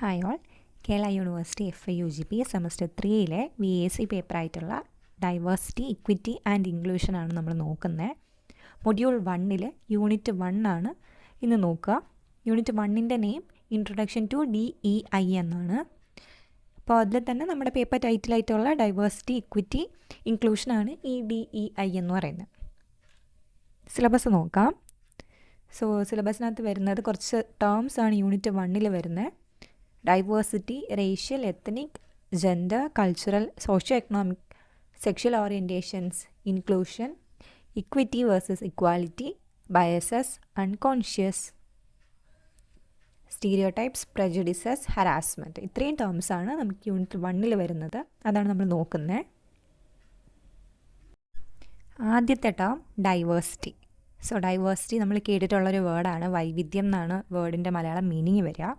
Hi all. Kerala university FIUGP semester 3 VAC പേപ്പറായിട്ടുള്ള diversity, equity and ഇൻക്ലൂഷനാണ് നമ്മൾ നോക്കുന്നത്. മൊഡ്യൂൾ 1 യൂണിറ്റ് 1 ആണ് ഇന്ന് നോക്കുക. യൂണിറ്റ് 1ൻ്റെ നെയിം ഇൻട്രൊഡക്ഷൻ ടു DEI എന്നാണ്. അപ്പോൾ അതിൽ തന്നെ നമ്മുടെ പേപ്പർ ടൈറ്റിലായിട്ടുള്ള ഡൈവേഴ്സിറ്റി, ഇക്വിറ്റി, ഇൻക്ലൂഷനാണ് ഈ DEI എന്ന് പറയുന്നത്. സിലബസ് നോക്കാം. സിലബസിനകത്ത് വരുന്നത് കുറച്ച് ടേംസ് ആണ് യൂണിറ്റ് 1 വരുന്നത്. Diversity, racial, ethnic, gender, cultural, socio economic, sexual orientations, inclusion, equity versus equality, biases, unconscious, stereotypes, prejudices, harassment. ഇത്രയും ടേംസാണ് നമുക്ക് യൂണിറ്റ് 1 വരുന്നത്. അതാണ് നമ്മൾ നോക്കുന്നത്. ആദ്യത്തെ ടേം ഡൈവേഴ്സിറ്റി. ഡൈവേഴ്സിറ്റി നമ്മൾ കേട്ടിട്ടുള്ളൊരു വേർഡാണ്. വൈവിധ്യം എന്നാണ് വേർഡിൻ്റെ മലയാളം മീനിങ് വരിക.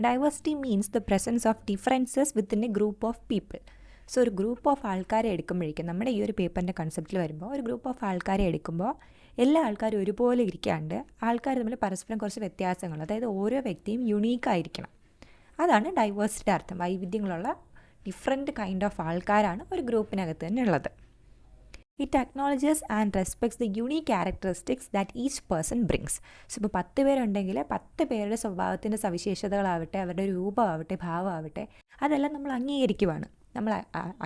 Diversity means the presence of differences within a group of people. ഒരു ഗ്രൂപ്പ് ഓഫ് ആൾക്കാരെ എടുക്കുമ്പോഴേക്കും, നമ്മുടെ ഈ ഒരു പേപ്പറിൻ്റെ കൺസെപ്റ്റിൽ വരുമ്പോൾ, ഒരു ഗ്രൂപ്പ് ഓഫ് ആൾക്കാരെ എടുക്കുമ്പോൾ എല്ലാ ആൾക്കാരും ഒരുപോലെ ഇരിക്കാണ്ട് ആൾക്കാർ തമ്മിൽ പരസ്പരം കുറച്ച് വ്യത്യാസങ്ങൾ, അതായത് ഓരോ വ്യക്തിയും യുണീക്കായിരിക്കണം. അതാണ് ഡൈവേഴ്സിറ്റിയുടെ അർത്ഥം. വൈവിധ്യങ്ങളുള്ള ഡിഫറെൻറ്റ് കൈൻഡ് ഓഫ് ആൾക്കാരാണ് ഒരു ഗ്രൂപ്പിനകത്ത് തന്നെ ഉള്ളത്. It acknowledges and respects the unique characteristics that each person brings. ഇപ്പോൾ 10 പേരുണ്ടെങ്കിൽ 10 പേരുടെ സ്വഭാവത്തിൻ്റെ സവിശേഷതകളാവട്ടെ, അവരുടെ രൂപമാവട്ടെ, ഭാവമാവട്ടെ, അതെല്ലാം നമ്മൾ അംഗീകരിക്കുവാണ്, നമ്മൾ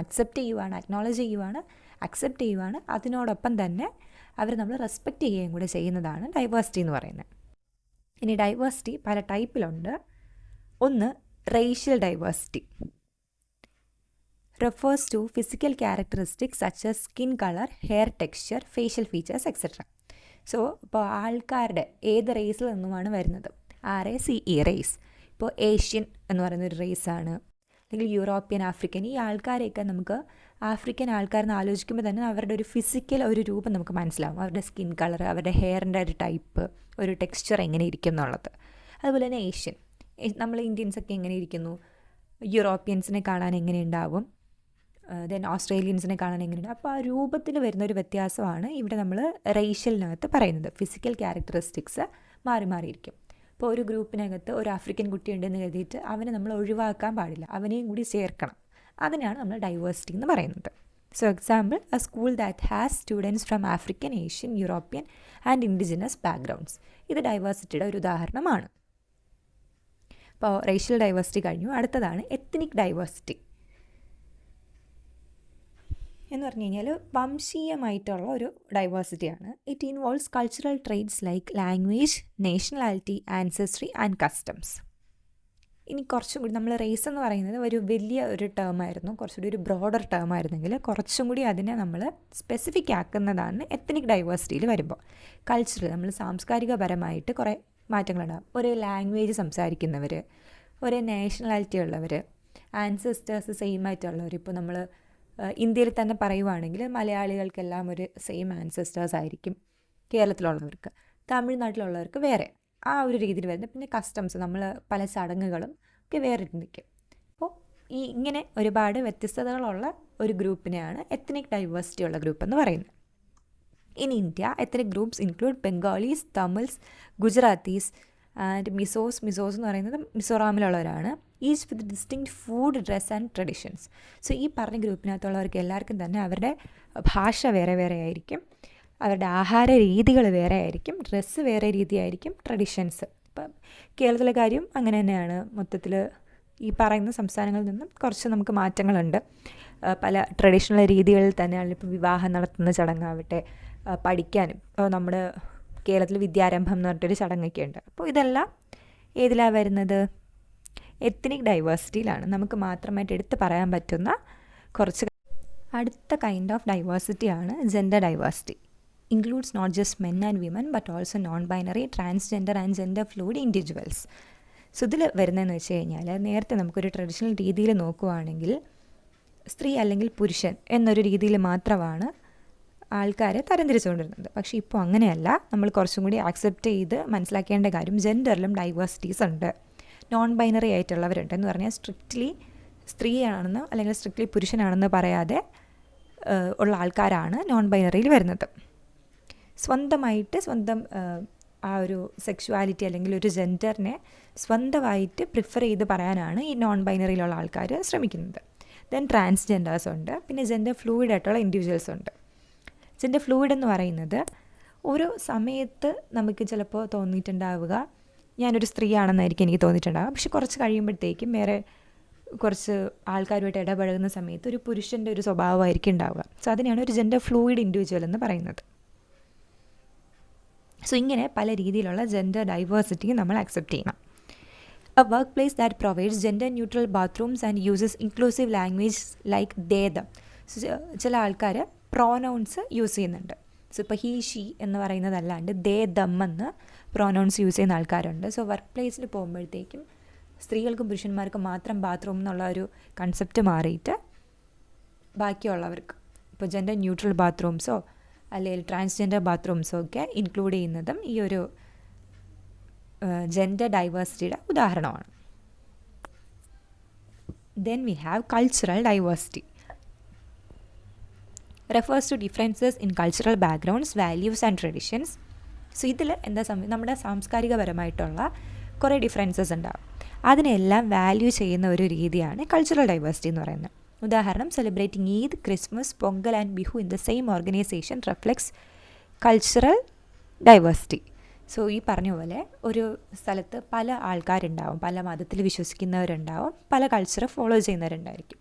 അക്സെപ്റ്റ് ചെയ്യുവാണ്, അക്നോളജ് ചെയ്യുവാണ്, അക്സെപ്റ്റ് ചെയ്യുവാണ്. അതിനോടൊപ്പം തന്നെ അവർ നമ്മൾ റെസ്പെക്റ്റ് ചെയ്യുകയും കൂടെ ചെയ്യുന്നതാണ് ഡൈവേഴ്സിറ്റി എന്ന് പറയുന്നത്. ഇനി ഡൈവേഴ്സിറ്റി പല ടൈപ്പിലുണ്ട്. ഒന്ന്, racial diversity. refers to physical characteristics such as skin color, hair texture, facial features, etc. ഇപ്പോൾ ആൾക്കാരുടെ ഏത് റേസിൽ നിന്നുമാണ് വരുന്നത്? RACE raise. ഇപ്പോൾ ഏഷ്യൻ എന്ന് പറയുന്നൊരു റേസാണ്, അല്ലെങ്കിൽ യൂറോപ്യൻ, ആഫ്രിക്കൻ. ഈ ആൾക്കാരെയൊക്കെ നമുക്ക് ആഫ്രിക്കൻ ആൾക്കാരെന്ന് ആലോചിക്കുമ്പോൾ തന്നെ അവരുടെ ഒരു ഫിസിക്കൽ ഒരു രൂപം നമുക്ക് മനസ്സിലാവും. അവരുടെ സ്കിൻ കളർ, അവരുടെ ഹെയറിൻ്റെ ഒരു ടൈപ്പ്, ഒരു ടെക്സ്ചർ എങ്ങനെ ഇരിക്കും എന്നുള്ളത്. അതുപോലെ തന്നെ ഏഷ്യൻ, നമ്മൾ ഇന്ത്യൻസൊക്കെ എങ്ങനെ ഇരിക്കുന്നു, യൂറോപ്യൻസിനെ കാണാൻ എങ്ങനെ ഉണ്ടാവും, ദെൻ ഓസ്ട്രേലിയൻസിനെ കാണാൻ എങ്ങനെയുണ്ട്. അപ്പോൾ ആ രൂപത്തിൽ വരുന്നൊരു വ്യത്യാസമാണ് ഇവിടെ നമ്മൾ റേഷ്യലിനകത്ത് പറയുന്നത്. ഫിസിക്കൽ ക്യാരക്ടറിസ്റ്റിക്സ് മാറി മാറിയിരിക്കും. ഇപ്പോൾ ഒരു ഗ്രൂപ്പിനകത്ത് ഒരു ആഫ്രിക്കൻ കുട്ടി ഉണ്ടെന്ന് കരുതിയിട്ട് അവനെ നമ്മൾ ഒഴിവാക്കാൻ പാടില്ല, അവനെയും കൂടി ചേർക്കണം. അതിനാണ് നമ്മൾ ഡൈവേഴ്സിറ്റി എന്ന് പറയുന്നത്. Example, A school that has students from African, Asian, European and indigenous backgrounds. ഇത് ഡൈവേഴ്സിറ്റിയുടെ ഒരു ഉദാഹരണമാണ്. അപ്പോൾ റേഷ്യൽ ഡൈവേഴ്സിറ്റി കഴിഞ്ഞു. അടുത്തതാണ് എത്നിക് ഡൈവേഴ്സിറ്റി എന്ന് പറഞ്ഞു കഴിഞ്ഞാൽ വംശീയമായിട്ടുള്ള ഒരു ഡൈവേഴ്സിറ്റിയാണ്. It involves cultural traits like language, nationality, ancestry and customs. ഇനി കുറച്ചും കൂടി നമ്മൾ റേസ് എന്ന് പറയുന്നത് ഒരു വലിയ ഒരു ടേമായിരുന്നു, കുറച്ചുകൂടി ഒരു ബ്രോഡർ ടേം ആയിരുന്നെങ്കിൽ കുറച്ചും കൂടി അതിനെ നമ്മൾ സ്പെസിഫിക് ആക്കുന്നതാണ് എത്നിക് ഡൈവേഴ്സിറ്റിയിൽ വരുമ്പോൾ. കൾച്ചറൽ, നമ്മൾ സാംസ്കാരികപരമായിട്ട് കുറേ മാറ്റങ്ങളുണ്ടാകും. ഒരേ ലാംഗ്വേജ് സംസാരിക്കുന്നവർ, ഒരേ നാഷണാലിറ്റി ഉള്ളവർ, ആൻസസ്റ്റേഴ്സ് സെയിം ആയിട്ടുള്ളവർ. ഇപ്പോൾ നമ്മൾ ഇന്ത്യയിൽ തന്നെ പറയുവാണെങ്കിൽ മലയാളികൾക്കെല്ലാം ഒരു സെയിം ആൻസസ്റ്റേഴ്സ് ആയിരിക്കും, കേരളത്തിലുള്ളവർക്ക്, തമിഴ്നാട്ടിലുള്ളവർക്ക് വേറെ, ആ ഒരു രീതിയിൽ വരുന്നത്. പിന്നെ കസ്റ്റംസ്, നമ്മൾ പല ചടങ്ങുകളും ഒക്കെ വേറെ നിൽക്കും. അപ്പോൾ ഇങ്ങനെ ഒരുപാട് വ്യത്യസ്തതകളുള്ള ഒരു ഗ്രൂപ്പിനെയാണ് എത്നിക് ഡൈവേഴ്സിറ്റി ഉള്ള ഗ്രൂപ്പ് എന്ന് പറയുന്നത്. In India, ethnic groups include Bengalis, Tamils, Gujaratis and Mizos എന്ന് പറയുന്നത് മിസോറാമിലുള്ളവരാണ്. Each with distinct food, dress and traditions. ഈ പറഞ്ഞ ഗ്രൂപ്പിനകത്തുള്ളവർക്ക് എല്ലാവർക്കും തന്നെ അവരുടെ ഭാഷ വേറെ വേറെ ആയിരിക്കും, അവരുടെ ആഹാര രീതികൾ വേറെ ആയിരിക്കും, ഡ്രസ്സ് വേറെ രീതിയായിരിക്കും, ട്രഡീഷൻസ്. ഇപ്പം കേരളത്തിലെ കാര്യം അങ്ങനെ തന്നെയാണ്. മൊത്തത്തിൽ ഈ പറയുന്ന സംസ്ഥാനങ്ങളിൽ നിന്നും കുറച്ച് നമുക്ക് മാറ്റങ്ങളുണ്ട്. പല ട്രഡീഷണൽ രീതികളിൽ തന്നെയാണ്. ഇപ്പോൾ വിവാഹം നടത്തുന്ന ചടങ്ങാവട്ടെ, പഠിക്കാനും നമ്മുടെ കേരളത്തിൽ വിദ്യാരംഭം എന്ന് പറഞ്ഞിട്ടൊരു ചടങ്ങൊക്കെ ഉണ്ട്. അപ്പോൾ ഇതെല്ലാം ഏതിലാണ് വരുന്നത്? എത്നിക് ഡൈവേഴ്സിറ്റിയിലാണ്. നമുക്ക് മാത്രമായിട്ട് എടുത്ത് പറയാൻ പറ്റുന്ന കുറച്ച്. അടുത്ത കൈൻഡ് ഓഫ് ഡൈവേഴ്സിറ്റിയാണ് gender diversity. Includes not just men and women but also non binary, transgender and gender fluid individuals. ഇതിൽ വരുന്നതെന്ന് വെച്ച് കഴിഞ്ഞാൽ, നേരത്തെ നമുക്കൊരു ട്രഡീഷണൽ രീതിയിൽ നോക്കുകയാണെങ്കിൽ സ്ത്രീ അല്ലെങ്കിൽ പുരുഷൻ എന്നൊരു രീതിയിൽ മാത്രമാണ് ആൾക്കാരെ തരംതിരിച്ചുകൊണ്ടിരുന്നത്. പക്ഷേ ഇപ്പോൾ അങ്ങനെയല്ല. നമ്മൾ കുറച്ചും കൂടി ആക്സെപ്റ്റ് ചെയ്ത് മനസ്സിലാക്കേണ്ട കാര്യം, ജെൻഡറിലും ഡൈവേഴ്സിറ്റീസ് ഉണ്ട്. നോൺ ബൈനറി ആയിട്ടുള്ളവരുണ്ട്. എന്ന് പറഞ്ഞാൽ സ്ട്രിക്റ്റ്ലി സ്ത്രീയാണെന്നോ അല്ലെങ്കിൽ സ്ട്രിക്റ്റ്ലി പുരുഷനാണെന്ന് പറയാതെ ഉള്ള ആൾക്കാരാണ് നോൺ ബൈനറിയിൽ വരുന്നത്. സ്വന്തം ആ ഒരു സെക്ഷുവാലിറ്റി അല്ലെങ്കിൽ ഒരു ജെൻഡറിനെ സ്വന്തമായിട്ട് പ്രിഫർ ചെയ്ത് പറയാനാണ് ഈ നോൺ ബൈനറിയിലുള്ള ആൾക്കാർ ശ്രമിക്കുന്നത്. ദെൻ ട്രാൻസ്ജെൻഡേഴ്സ് ഉണ്ട്, പിന്നെ ജെൻഡർ ഫ്ലൂയിഡ് ആയിട്ടുള്ള ഇൻഡിവിജ്വൽസ് ഉണ്ട്. ജെൻഡർ ഫ്ലൂയിഡ് എന്ന് പറയുന്നത് ഒരു സമയത്ത് നമുക്ക് ചിലപ്പോൾ തോന്നിയിട്ടുണ്ടാവുക ഞാനൊരു സ്ത്രീയാണെന്നായിരിക്കും എനിക്ക് തോന്നിയിട്ടുണ്ടാവുക, പക്ഷെ കുറച്ച് കഴിയുമ്പോഴത്തേക്കും വേറെ കുറച്ച് ആൾക്കാരുമായിട്ട് ഇടപഴകുന്ന സമയത്ത് ഒരു പുരുഷൻ്റെ ഒരു സ്വഭാവമായിരിക്കും ഉണ്ടാവുക. സോ അതിനെയാണ് ഒരു ജെൻഡർ ഫ്ലൂയിഡ് ഇൻഡിവിജ്വൽ എന്ന് പറയുന്നത്. സോ ഇങ്ങനെ പല രീതിയിലുള്ള ജെൻഡർ ഡൈവേഴ്സിറ്റി നമ്മൾ അക്സെപ്റ്റ് ചെയ്യണം. A workplace that provides gender-neutral bathrooms and uses inclusive language like they, them. So, ചില ആൾക്കാർ പ്രോനൗൺസ് യൂസ് ചെയ്യുന്നുണ്ട്. സോ ഇപ്പോൾ ഹീ ഷീ എന്ന് പറയുന്നതല്ലാണ്ട് ദേ ദം എന്ന് പ്രോനൗൺസ് യൂസ് ചെയ്യുന്ന ആൾക്കാരുണ്ട്. സോ വർക്ക് പ്ലേസിൽ പോകുമ്പോഴത്തേക്കും സ്ത്രീകൾക്കും പുരുഷന്മാർക്കും മാത്രം ബാത്റൂം എന്നുള്ള ഒരു കൺസെപ്റ്റ് മാറിയിട്ട് ബാക്കിയുള്ളവർക്ക് ഇപ്പോൾ ജെൻഡർ ന്യൂട്രൽ ബാത്റൂംസോ അല്ലെങ്കിൽ ട്രാൻസ്ജെൻഡർ ബാത്റൂംസോ ഒക്കെ ഇൻക്ലൂഡ് ചെയ്യുന്നതും ഈ ഒരു ജെൻഡർ ഡൈവേഴ്സിറ്റിയുടെ ഉദാഹരണമാണ്. Then we have cultural diversity. refers to differences in cultural backgrounds, values and traditions. So ഇതിൽ എന്താ നമ്മുടെ സാംസ്കാരികപരമായിട്ടുള്ള കുറേ ഡിഫറൻസസ് ഉണ്ടാവും. അതിനെല്ലാം വാല്യൂ ചെയ്യുന്ന ഒരു രീതിയാണ് കൾച്ചറൽ ഡൈവേഴ്സിറ്റി എന്ന് പറയുന്നത്. ഉദാഹരണം, celebrating Eid, Christmas, Pongal and Bihu in the same organisation reflects cultural diversity. So ഈ പറഞ്ഞ പോലെ ഒരു സ്ഥലത്ത് പല ആൾക്കാരുണ്ടാവും, പല മതത്തിൽ വിശ്വസിക്കുന്നവരുണ്ടാവും, പല കൾച്ചർ ഫോളോ ചെയ്യുന്നവരുണ്ടായിരിക്കും.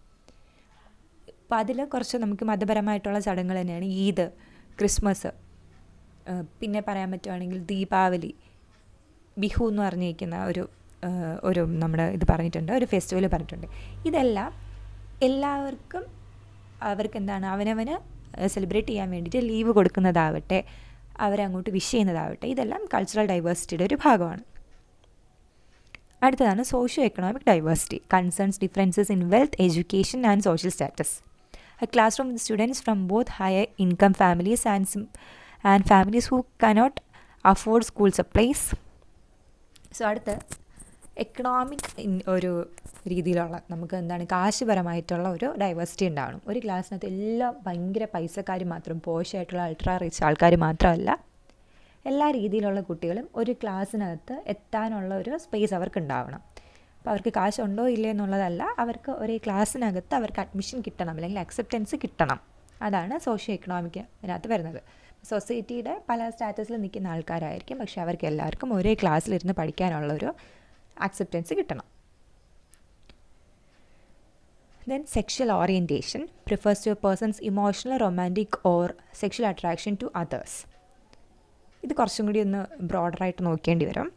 അപ്പോൾ അതിൽ കുറച്ച് നമുക്ക് മതപരമായിട്ടുള്ള ചടങ്ങുകൾ തന്നെയാണ് ഈദ്, ക്രിസ്മസ്, പിന്നെ പറയാൻ പറ്റുവാണെങ്കിൽ ദീപാവലി, ബിഹു എന്ന് പറഞ്ഞിരിക്കുന്ന ഒരു നമ്മുടെ ഇത് പറഞ്ഞിട്ടുണ്ട്, ഒരു ഫെസ്റ്റിവൽ പറഞ്ഞിട്ടുണ്ട്. ഇതെല്ലാം എല്ലാവർക്കും അവർക്ക് എന്താണ് അവനവന് സെലിബ്രേറ്റ് ചെയ്യാൻ വേണ്ടിയിട്ട് ലീവ് കൊടുക്കുന്നതാവട്ടെ, അവരെ അങ്ങോട്ട് വിഷ് ചെയ്യുന്നതാവട്ടെ, ഇതെല്ലാം കൾച്ചറൽ ഡൈവേഴ്സിറ്റിയുടെ ഒരു ഭാഗമാണ്. അടുത്തതാണ് socio economic diversity. Concerns differences in wealth, education and social status. A classroom with students from both higher income families and families who cannot afford school supplies. So അടുത്ത് economic ഒരു രീതിയിലുള്ള നമുക്ക് എന്താണ് കാശുപരമായിട്ടുള്ള ഒരു ഡൈവേഴ്സിറ്റി ഉണ്ടാവണം. ഒരു ക്ലാസ്സിനകത്ത് എല്ലാം ഭയങ്കര പൈസക്കാർ മാത്രം, പോഷായിട്ടുള്ള അൾട്രാ റിച്ച് ആൾക്കാർ മാത്രമല്ല, എല്ലാ രീതിയിലുള്ള കുട്ടികളും ഒരു ക്ലാസ്സിനകത്ത് എത്താനുള്ള ഒരു സ്പേസ് അവർക്ക് ഉണ്ടാവണം. അപ്പോൾ അവർക്ക് കാശുണ്ടോ ഇല്ലേ എന്നുള്ളതല്ല, അവർക്ക് ഒരേ ക്ലാസ്സിനകത്ത് അവർക്ക് അഡ്മിഷൻ കിട്ടണം അല്ലെങ്കിൽ അക്സെപ്റ്റൻസ് കിട്ടണം. അതാണ് സോഷ്യോ എക്കണോമിക് അതിനകത്ത് വരുന്നത്. സൊസൈറ്റിയുടെ പല സ്റ്റാറ്റസിൽ നിൽക്കുന്ന ആൾക്കാരായിരിക്കും, പക്ഷേ അവർക്ക് എല്ലാവർക്കും ഒരേ ക്ലാസ്സിലിരുന്ന് പഠിക്കാനുള്ളൊരു അക്സെപ്റ്റൻസ് കിട്ടണം. Then sexual orientation prefers to a person's emotional, romantic or sexual attraction to others. ഇത് കുറച്ചും കൂടി ഒന്ന് ബ്രോഡറായിട്ട് നോക്കേണ്ടി വരും.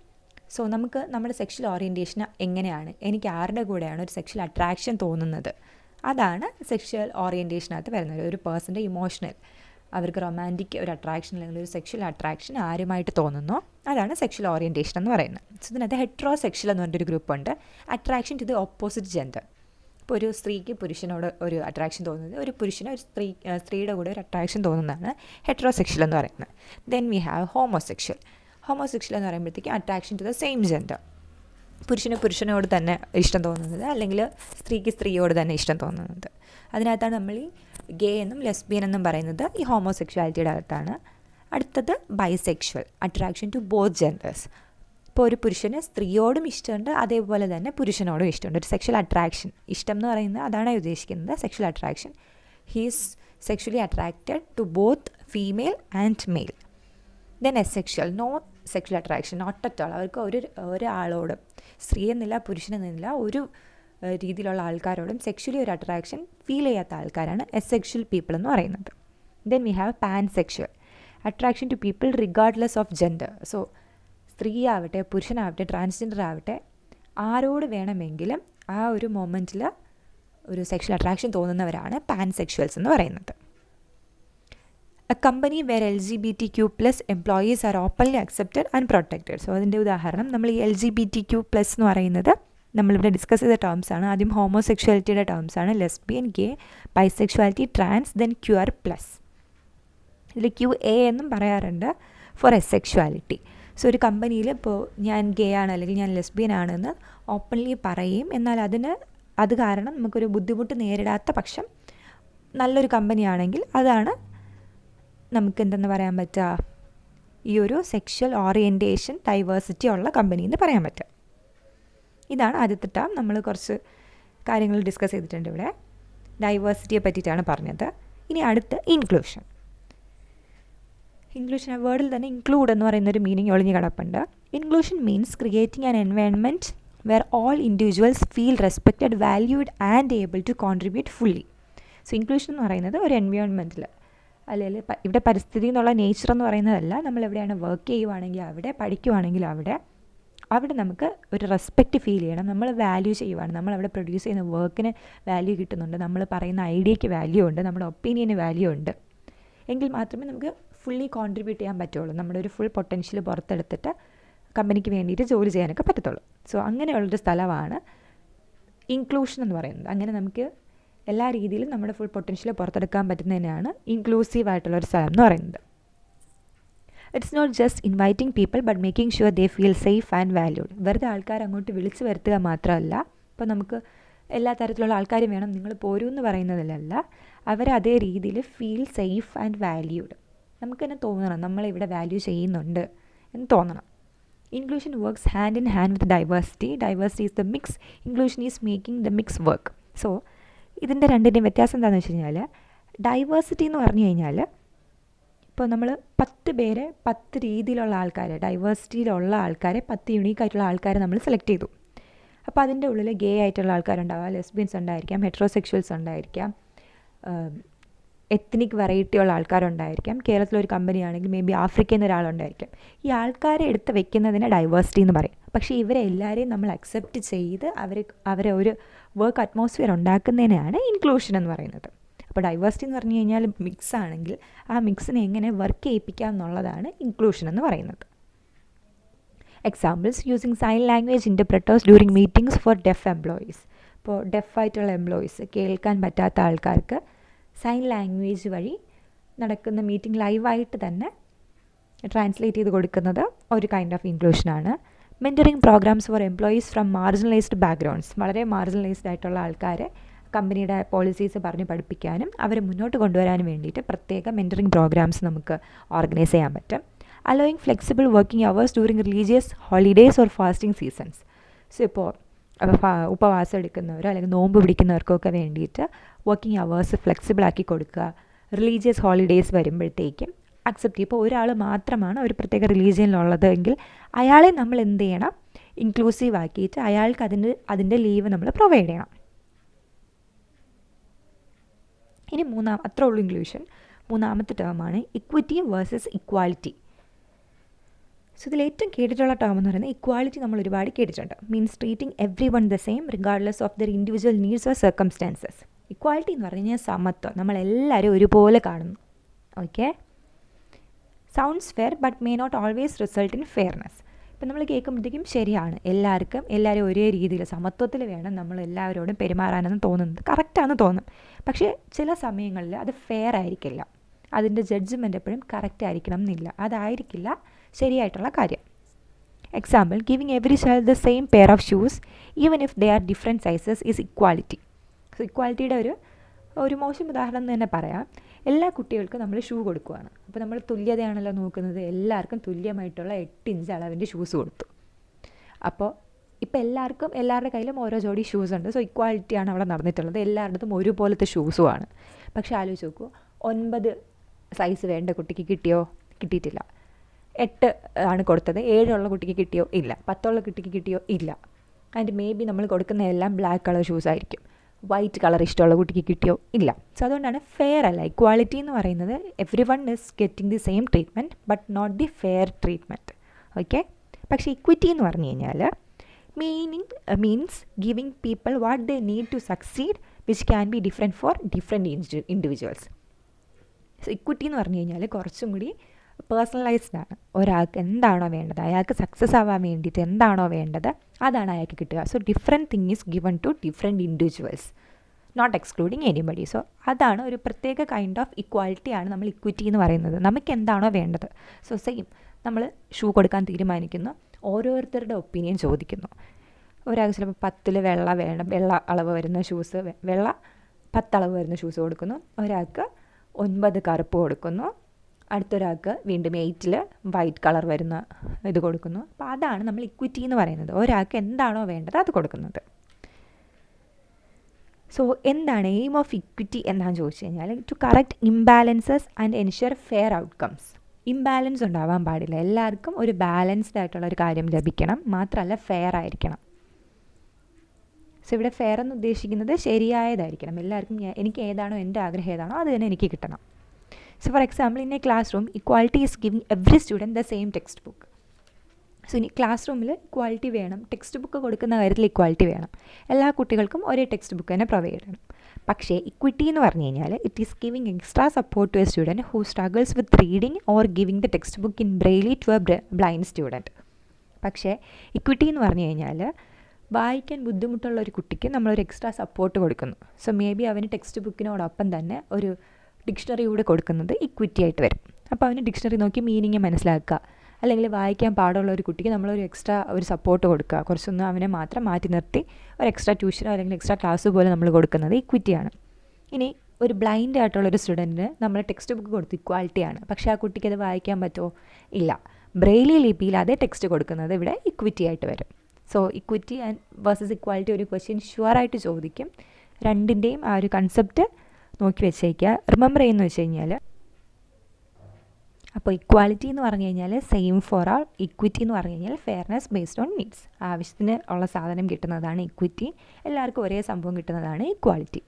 സോ നമുക്ക് നമ്മുടെ സെക്ഷൽ ഓറിയൻറ്റേഷൻ എങ്ങനെയാണ്, എനിക്ക് ആരുടെ കൂടെയാണ് ഒരു സെക്ഷൽ അട്രാക്ഷൻ തോന്നുന്നത്, അതാണ് സെക്ഷൽ ഓറിയൻറ്റേഷനകത്ത് വരുന്നത്. ഒരു പേഴ്സൻ്റെ ഇമോഷണൽ, അവർക്ക് റൊമാൻറ്റിക് ഒരു അട്രാക്ഷൻ അല്ലെങ്കിൽ ഒരു സെക്ഷൽ അട്രാക്ഷൻ ആരുമായിട്ട് തോന്നുന്നോ അതാണ് സെക്ഷൽ ഓറിയൻറ്റേഷൻ എന്ന് പറയുന്നത്. സോ ഇതിനകത്ത് ഹെട്രോ സെക്ഷൽ എന്ന് പറഞ്ഞൊരു ഗ്രൂപ്പുണ്ട്. Attraction to the opposite gender. ഇപ്പോൾ ഒരു സ്ത്രീക്ക് പുരുഷനോട് ഒരു അട്രാക്ഷൻ തോന്നുന്നത്, ഒരു പുരുഷന് ഒരു സ്ത്രീയുടെ കൂടെ ഒരു അട്രാക്ഷൻ തോന്നുന്നതാണ് ഹെട്രോ സെക്ഷൽ എന്ന് പറയുന്നത്. Then we have homosexual. Homosexual എന്ന് പറയുമ്പോഴത്തേക്കും attraction to the same gender. പുരുഷനോട് തന്നെ ഇഷ്ടം തോന്നുന്നത് അല്ലെങ്കിൽ സ്ത്രീക്ക് സ്ത്രീയോട് തന്നെ ഇഷ്ടം തോന്നുന്നത്. അതിനകത്താണ് നമ്മൾ ഈ ഗേ എന്നും ലെസ്ബിയൻ എന്നും പറയുന്നത്. ഈ ഹോമോസെക്ഷുവാലിറ്റിയുടെ അകത്താണ്. അടുത്തത് bisexual, attraction to both genders. ഇപ്പോൾ ഒരു പുരുഷന് സ്ത്രീയോടും ഇഷ്ടമുണ്ട്, അതേപോലെ തന്നെ പുരുഷനോടും ഇഷ്ടമുണ്ട്. ഒരു സെക്ഷൽ അട്രാക്ഷൻ, ഇഷ്ടം എന്ന് പറയുന്നത് അതാണ് ഉദ്ദേശിക്കുന്നത്, sexual attraction. He's sexually attracted to both female and male. Then asexual, no sexual attraction, not at all. അവർക്ക് ഒരാളോടും, സ്ത്രീ എന്നില്ല പുരുഷനെന്നില്ല, ഒരു രീതിയിലുള്ള ആൾക്കാരോടും സെക്ഷലി ഒരു അട്രാക്ഷൻ ഫീൽ ചെയ്യാത്ത ആൾക്കാരാണ് എസെക്ഷൽ പീപ്പിൾ എന്ന് പറയുന്നത്. Then we have pansexual, attraction to people regardless of gender. So സ്ത്രീ ആവട്ടെ പുരുഷനാവട്ടെ ട്രാൻസ്ജെൻഡർ ആവട്ടെ ആരോട് വേണമെങ്കിലും ആ ഒരു മൊമെൻറ്റിൽ ഒരു സെക്ഷൽ അട്രാക്ഷൻ തോന്നുന്നവരാണ് പാൻസെക്ഷൽസ് എന്ന് പറയുന്നത്. A company where LGBTQ+ employees are openly accepted and protected. So അതിൻ്റെ ഉദാഹരണം നമ്മൾ ഈ LGBTQ+ എന്ന് പറയുന്നത് നമ്മളിവിടെ ഡിസ്കസ് ചെയ്ത ടേംസാണ്. ആദ്യം ഹോമോസെക്ഷുവാലിറ്റിയുടെ ടേംസാണ്, ലെസ്ബിയൻ, ഗേ, ബൈസെക്ഷുവാലിറ്റി, ട്രാൻസ്, ദെൻ QR+. ഇതിൽ QA എന്നും പറയാറുണ്ട് ഫോർ എസെക്ഷുവാലിറ്റി. സോ ഒരു കമ്പനിയിൽ ഇപ്പോൾ ഞാൻ ഗേ ആണ് അല്ലെങ്കിൽ ഞാൻ ലെസ്ബിയൻ ആണെന്ന് ഓപ്പൺലി പറയുകയും എന്നാൽ അത് കാരണം നമുക്കൊരു ബുദ്ധിമുട്ട് നേരിടാത്ത പക്ഷം നല്ലൊരു കമ്പനിയാണെങ്കിൽ അതാണ് നമുക്ക് എന്തെന്ന് പറയാൻ പറ്റുക, ഈ ഒരു സെക്ഷൽ ഓറിയൻറ്റേഷൻ ഡൈവേഴ്സിറ്റി ഉള്ള കമ്പനി എന്ന് പറയാൻ പറ്റും. ഇതാണ് ആദ്യത്തെ ടേം. നമ്മൾ കുറച്ച് കാര്യങ്ങൾ ഡിസ്കസ് ചെയ്തിട്ടുണ്ട് ഇവിടെ. ഡൈവേഴ്സിറ്റിയെ പറ്റിയിട്ടാണ് പറഞ്ഞത്. ഇനി അടുത്ത് ഇൻക്ലൂഷൻ. ഇൻക്ലൂഷൻ ആ വേർഡിൽ തന്നെ ഇൻക്ലൂഡ് എന്ന് പറയുന്നൊരു മീനിങ് ഒളിഞ്ഞ് കിടപ്പുണ്ട്. Inclusion means creating an environment where all individuals feel respected, valued and able to contribute fully. So inclusion എന്ന് പറയുന്നത് ഒരു എൻവയോൺമെൻറ്റിൽ, അല്ലെങ്കിൽ ഇവിടെ പരിസ്ഥിതി എന്നുള്ള നേച്ചർ എന്ന് പറയുന്നതല്ല, നമ്മൾ എവിടെയാണ് വർക്ക് ചെയ്യുവാണെങ്കിൽ അവിടെ, പഠിക്കുവാണെങ്കിൽ അവിടെ നമുക്ക് ഒരു റെസ്പെക്റ്റ് ഫീൽ ചെയ്യണം. നമ്മൾ വാല്യൂ ചെയ്യുവാണ്, നമ്മളവിടെ പ്രൊഡ്യൂസ് ചെയ്യുന്ന വർക്കിന് വാല്യൂ കിട്ടുന്നുണ്ട്, നമ്മൾ പറയുന്ന ഐഡിയയ്ക്ക് വാല്യൂ ഉണ്ട്, നമ്മുടെ ഒപ്പീനിയന് വാല്യൂ ഉണ്ട്, എങ്കിൽ മാത്രമേ നമുക്ക് ഫുള്ളി കോൺട്രിബ്യൂട്ട് ചെയ്യാൻ പറ്റുള്ളൂ. നമ്മുടെ ഒരു ഫുൾ പൊട്ടൻഷ്യൽ പുറത്തെടുത്തിട്ട് കമ്പനിക്ക് വേണ്ടിയിട്ട് ജോലി ചെയ്യാനൊക്കെ പറ്റത്തുള്ളൂ. സോ അങ്ങനെയുള്ളൊരു സ്ഥലമാണ് ഇൻക്ലൂഷൻ എന്ന് പറയുന്നത്. അങ്ങനെ നമുക്ക് എല്ലാ രീതിയിലും നമ്മുടെ ഫുൾ പൊട്ടൻഷ്യൽ പുറത്തെടുക്കാൻ പറ്റുന്നതിനാണ് ഇൻക്ലൂസീവ് ആയിട്ടുള്ളൊരു സ്ഥലം എന്ന് പറയുന്നത്. It's not just inviting people but making sure they feel safe and valued. വെറുതെ ആൾക്കാർ അങ്ങോട്ട് വിളിച്ചു വരുത്തുക മാത്രമല്ല, ഇപ്പോൾ നമുക്ക് എല്ലാ തരത്തിലുള്ള ആൾക്കാരും വേണം നിങ്ങൾ പോരൂ എന്ന് പറയുന്നതിലല്ല, അവരെ അതേ രീതിയിൽ ഫീൽ സേഫ് ആൻഡ് വാല്യൂഡ്. നമുക്ക് തന്നെ തോന്നണം നമ്മളിവിടെ വാല്യൂ ചെയ്യുന്നുണ്ട് എന്ന് തോന്നണം. Inclusion works hand in hand with diversity. Diversity is the mix, inclusion is making the mix work. So ഇതിൻ്റെ രണ്ടിൻ്റെയും വ്യത്യാസം എന്താണെന്ന് വെച്ച് കഴിഞ്ഞാൽ, ഡൈവേഴ്സിറ്റി എന്ന് പറഞ്ഞു കഴിഞ്ഞാൽ ഇപ്പോൾ നമ്മൾ 10 പേരെ 10 രീതിയിലുള്ള ആൾക്കാരെ, ഡൈവേഴ്സിറ്റിയിലുള്ള ആൾക്കാരെ 10 യുണീക്കായിട്ടുള്ള ആൾക്കാരെ നമ്മൾ സെലക്ട് ചെയ്തു. അപ്പോൾ അതിൻ്റെ ഉള്ളിൽ ഗേ ആയിട്ടുള്ള ആൾക്കാരുണ്ടാവാം, ലെസ്ബിയൻസ് ഉണ്ടായിരിക്കാം, ഹെറ്ററോസെക്ഷൽസ് ഉണ്ടായിരിക്കാം, എത്നിക് വെറൈറ്റി ഉള്ള ആൾക്കാരുണ്ടായിരിക്കാം. കേരളത്തിലൊരു കമ്പനിയാണെങ്കിൽ മേ ബി ആഫ്രിക്കയിൽ നിന്ന് ഒരാളുണ്ടായിരിക്കാം. ഈ ആൾക്കാരെ എടുത്ത് വെക്കുന്നതിനെ ഡൈവേഴ്സിറ്റി എന്ന് പറയും. പക്ഷേ ഇവരെ എല്ലാവരെയും നമ്മൾ അക്സെപ്റ്റ് ചെയ്ത് അവരെ ഒരു വർക്ക് അറ്റ്മോസ്ഫിയർ ഉണ്ടാക്കുന്നതിനാണ് ഇൻക്ലൂഷൻ എന്ന് പറയുന്നത്. അപ്പോൾ ഡൈവേഴ്സിറ്റി എന്ന് പറഞ്ഞു കഴിഞ്ഞാൽ മിക്സ് ആണെങ്കിൽ ആ മിക്സിനെ എങ്ങനെ വർക്ക് ചെയ്യിപ്പിക്കാം എന്നുള്ളതാണ് ഇൻക്ലൂഷൻ എന്ന് പറയുന്നത്. Examples: using sign language interpreters during meetings for deaf employees. ഇപ്പോൾ ഡെഫായിട്ടുള്ള എംപ്ലോയീസ്, കേൾക്കാൻ പറ്റാത്ത ആൾക്കാർക്ക് സൈൻ ലാംഗ്വേജ് വഴി നടക്കുന്ന മീറ്റിംഗ് ലൈവായിട്ട് തന്നെ ട്രാൻസ്ലേറ്റ് ചെയ്ത് കൊടുക്കുന്നത് ഒരു കൈൻഡ് ഓഫ് ഇൻക്ലൂഷനാണ്. Mentoring programs for employees from marginalized backgrounds. വളരെ മാർജിനലൈസ്ഡ് ആയിട്ടുള്ള ആൾക്കാരെ കമ്പനിയുടെ പോളിസീസ് പറഞ്ഞ് പഠിപ്പിക്കാനും അവരെ മുന്നോട്ട് കൊണ്ടുവരാനും വേണ്ടിയിട്ട് പ്രത്യേക മെൻറ്ററിങ് പ്രോഗ്രാംസ് നമുക്ക് ഓർഗനൈസ് ചെയ്യാൻ പറ്റും. Allowing flexible working hours during religious holidays or fasting seasons. So ഇപ്പോൾ ഉപവാസം എടുക്കുന്നവരോ അല്ലെങ്കിൽ നോമ്പ് പിടിക്കുന്നവർക്കൊക്കെ വേണ്ടിയിട്ട് വർക്കിംഗ് അവേഴ്സ് ഫ്ലെക്സിബിൾ ആക്കി കൊടുക്കുക. റിലീജിയസ് ഹോളിഡേയ്സ് വരുമ്പോഴത്തേക്കും അക്സെപ്റ്റ് ചെയ്യും. ഇപ്പോൾ ഒരാൾ മാത്രമാണ് ഒരു പ്രത്യേക റിലീജിയനിലുള്ളത് എങ്കിൽ അയാളെ നമ്മൾ എന്ത് ചെയ്യണം, ഇൻക്ലൂസീവ് ആക്കിയിട്ട് അയാൾക്ക് അതിൻ്റെ ലീവ് നമ്മൾ പ്രൊവൈഡ് ചെയ്യണം. ഇനി അത്രേ ഉള്ളൂ ഇൻക്ലൂഷൻ. മൂന്നാമത്തെ ടേമാണ് ഇക്വിറ്റി വേഴ്സസ് ഇക്വാലിറ്റി. സോ ഇതിൽ ഏറ്റവും കേട്ടിട്ടുള്ള ടേം എന്ന് പറയുന്നത് ഇക്വാലിറ്റി. നമ്മൾ ഒരുപാട് കേട്ടിട്ടുണ്ട്. Means treating everyone the same regardless of their individual needs or circumstances. Equality എന്ന് പറഞ്ഞു കഴിഞ്ഞാൽ സമത്വം, നമ്മളെല്ലാവരും ഒരുപോലെ കാണുന്നു. Okay, sounds fair but may not always result in fairness. ഇപ്പം നമ്മൾ കേൾക്കുമ്പോഴത്തേക്കും ശരിയാണ്, എല്ലാവരും ഒരേ രീതിയിൽ സമത്വത്തിൽ വേണം നമ്മൾ എല്ലാവരോടും പെരുമാറാനെന്ന് തോന്നുന്നത് കറക്റ്റാണെന്ന് തോന്നും. പക്ഷേ ചില സമയങ്ങളിൽ അത് ഫെയർ ആയിരിക്കില്ല. അതിൻ്റെ ജഡ്ജ്മെൻ്റ് എപ്പോഴും കറക്റ്റ് ആയിരിക്കണം എന്നില്ല, അതായിരിക്കില്ല ശരിയായിട്ടുള്ള കാര്യം. Example: giving every child the same pair of shoes even if they are different sizes is equality. So ഇക്വാലിറ്റിയുടെ ഒരു മോശം ഉദാഹരണം എന്ന് തന്നെ പറയാം. എല്ലാ കുട്ടികൾക്കും നമ്മൾ ഷൂ കൊടുക്കുകയാണ്. അപ്പോൾ നമ്മൾ തുല്യതയാണല്ലോ നോക്കുന്നത്. എല്ലാവർക്കും തുല്യമായിട്ടുള്ള 8 ഇഞ്ച് അളവിൻ്റെ ഷൂസ് കൊടുത്തു. അപ്പോൾ ഇപ്പോൾ എല്ലാവരുടെ കയ്യിലും ഓരോ ജോഡി ഷൂസ് ഉണ്ട്. സോ ഇക്വാലിറ്റിയാണ് അവിടെ നടന്നിട്ടുള്ളത്. എല്ലാവരുടെയും ഒരുപോലത്തെ ഷൂസുമാണ്. പക്ഷേ ആലോചിച്ച് നോക്കൂ, 9 സൈസ് വേണ്ട കുട്ടിക്ക് കിട്ടിയിട്ടില്ല. 8 ആണ് കൊടുത്തത്, 7 ഉള്ള കുട്ടിക്ക് കിട്ടിയോ ഇല്ല, 10 ഉള്ള കുട്ടിക്ക് കിട്ടിയോ ഇല്ല. ആൻഡ് മേ ബി നമ്മൾ കൊടുക്കുന്ന എല്ലാം ബ്ലാക്ക് കളർ ഷൂസ് ആയിരിക്കും. വൈറ്റ് കളർ ഇഷ്ടമുള്ള കുട്ടിക്ക് കിട്ടിയോ ഇല്ല. സോ അതുകൊണ്ടാണ് ഫെയർ അല്ല. ഇക്വാലിറ്റി എന്ന് പറയുന്നത് everyone is getting the same treatment but not the fair treatment. Okay. പക്ഷേ ഇക്വിറ്റി എന്ന് പറഞ്ഞു കഴിഞ്ഞാൽ means giving people what they need to succeed which can be different for different individuals. So equity എന്ന് പറഞ്ഞു കഴിഞ്ഞാൽ കുറച്ചും കൂടി personalised ആണ്. ഒരാൾക്ക് എന്താണോ വേണ്ടത്, അയാൾക്ക് സക്സസ് ആവാൻ വേണ്ടിയിട്ട് എന്താണോ വേണ്ടത് അതാണ് അയാൾക്ക് കിട്ടുക. So different thing is given to different individuals, not excluding anybody. So അതാണ് ഒരു പ്രത്യേക കൈൻഡ് ഓഫ് ഇക്വാലിറ്റിയാണ് നമ്മൾ ഇക്വിറ്റി എന്ന് പറയുന്നത്. നമുക്ക് എന്താണോ വേണ്ടത്. സോ സെയിം, നമ്മൾ ഷൂ കൊടുക്കാൻ തീരുമാനിക്കുന്നു, ഓരോരുത്തരുടെ ഒപ്പീനിയൻ ചോദിക്കുന്നു. ഒരാൾക്ക് ചിലപ്പോൾ 10 വെള്ള വേണം, വെള്ള അളവ് വരുന്ന ഷൂസ്, 10 അളവ് വരുന്ന ഷൂസ് കൊടുക്കുന്നു. ഒരാൾക്ക് 9 കറുപ്പ് കൊടുക്കുന്നു. അടുത്തൊരാൾക്ക് വീണ്ടും 8ൽ വൈറ്റ് കളർ വരുന്ന ഇത് കൊടുക്കുന്നു. അപ്പോൾ അതാണ് നമ്മൾ ഇക്വിറ്റി എന്ന് പറയുന്നത്. ഒരാൾക്ക് എന്താണോ വേണ്ടത് അത് കൊടുക്കുന്നത്. സോ എന്താണ് എയിം ഓഫ് ഇക്വിറ്റി എന്താണെന്ന് ചോദിച്ചു കഴിഞ്ഞാൽ to correct imbalances and ensure fair outcomes. Imbalance ഉണ്ടാവാൻ പാടില്ല. എല്ലാവർക്കും ഒരു ബാലൻസ്ഡ് ആയിട്ടുള്ള ഒരു കാര്യം ലഭിക്കണം, മാത്രമല്ല ഫെയർ ആയിരിക്കണം. സോ ഇവിടെ ഫെയർ എന്ന് ഉദ്ദേശിക്കുന്നത് ശരിയായതായിരിക്കണം. എല്ലാവർക്കും എനിക്ക് ഏതാണോ എൻ്റെ ആഗ്രഹം ഏതാണോ അത് തന്നെ എനിക്ക് കിട്ടണം. So for example in A class room equality is giving every student the same text book. So ഇനി ക്ലാസ് റൂമിൽ ഇക്വാളിറ്റി വേണം, ടെക്സ്റ്റ് ബുക്ക് കൊടുക്കുന്ന കാര്യത്തിൽ ഇക്വാളിറ്റി വേണം. എല്ലാ കുട്ടികൾക്കും ഒരേ ടെക്സ്റ്റ് ബുക്ക് തന്നെ പ്രൊവൈഡ് ചെയ്യണം. പക്ഷേ ഇക്വിറ്റി എന്ന് പറഞ്ഞു കഴിഞ്ഞാൽ it is giving extra support to a student who struggles with reading or giving the textbook in Braille to a blind student. പക്ഷേ ഇക്വിറ്റി എന്ന് പറഞ്ഞു കഴിഞ്ഞാൽ വായിക്കാൻ ബുദ്ധിമുട്ടുള്ള ഒരു കുട്ടിക്ക് നമ്മളൊരു എക്സ്ട്രാ സപ്പോർട്ട് കൊടുക്കുന്നു. സോ മേ ബി അവന് ടെക്സ്റ്റ് ബുക്കിനോടൊപ്പം തന്നെ ഒരു ഡിക്ഷണറി കൂടെ കൊടുക്കുന്നത് ഇക്വിറ്റി ആയിട്ട് വരും. അപ്പോൾ അവന് ഡിക്ഷണറി നോക്കി മീനിങ് മനസ്സിലാക്കുക, അല്ലെങ്കിൽ വായിക്കാൻ പാടുള്ള ഒരു കുട്ടിക്ക് നമ്മളൊരു എക്സ്ട്രാ ഒരു സപ്പോർട്ട് കൊടുക്കുക, കുറച്ചൊന്നും അവനെ മാത്രം മാറ്റി നിർത്തി ഒരു എക്സ്ട്രാ ട്യൂഷനോ അല്ലെങ്കിൽ എക്സ്ട്രാ ക്ലാസ് പോലെ നമ്മൾ കൊടുക്കുന്നത് ഇക്വിറ്റിയാണ്. ഇനി ഒരു ബ്ലൈൻഡ് ആയിട്ടുള്ളൊരു സ്റ്റുഡൻറ്റിന് നമ്മൾ ടെക്സ്റ്റ് ബുക്ക് കൊടുത്ത് ഇക്വാളിറ്റിയാണ്, പക്ഷേ ആ കുട്ടിക്ക് അത് വായിക്കാൻ പറ്റുമോ? ഇല്ല. ബ്രെയിലി ലിപിയിൽ അതേ ടെക്സ്റ്റ് കൊടുക്കുന്നത് ഇവിടെ ഇക്വിറ്റി ആയിട്ട് വരും. So equity and versus equality ഒരു ക്വസ്റ്റ്യൻ ഷുവറായിട്ട് ചോദിക്കും. രണ്ടിൻ്റെയും ആ ഒരു കൺസെപ്റ്റ് നോക്കി വെച്ചേക്കുക. റിമെമ്പർ ചെയ്യുന്നു വെച്ച് കഴിഞ്ഞാൽ, അപ്പോൾ ഇക്വാലിറ്റി എന്ന് പറഞ്ഞു കഴിഞ്ഞാൽ സെയിം ഫോർ ആൾ, ഇക്വിറ്റി എന്ന് പറഞ്ഞു കഴിഞ്ഞാൽ ഫെയർനെസ് ബേസ്ഡ് ഓൺ നീഡ്സ്. ആവശ്യത്തിന് ഉള്ള സാധനം കിട്ടുന്നതാണ് ഇക്വിറ്റി, എല്ലാവർക്കും ഒരേ സംഭവം കിട്ടുന്നതാണ് ഇക്വാലിറ്റി.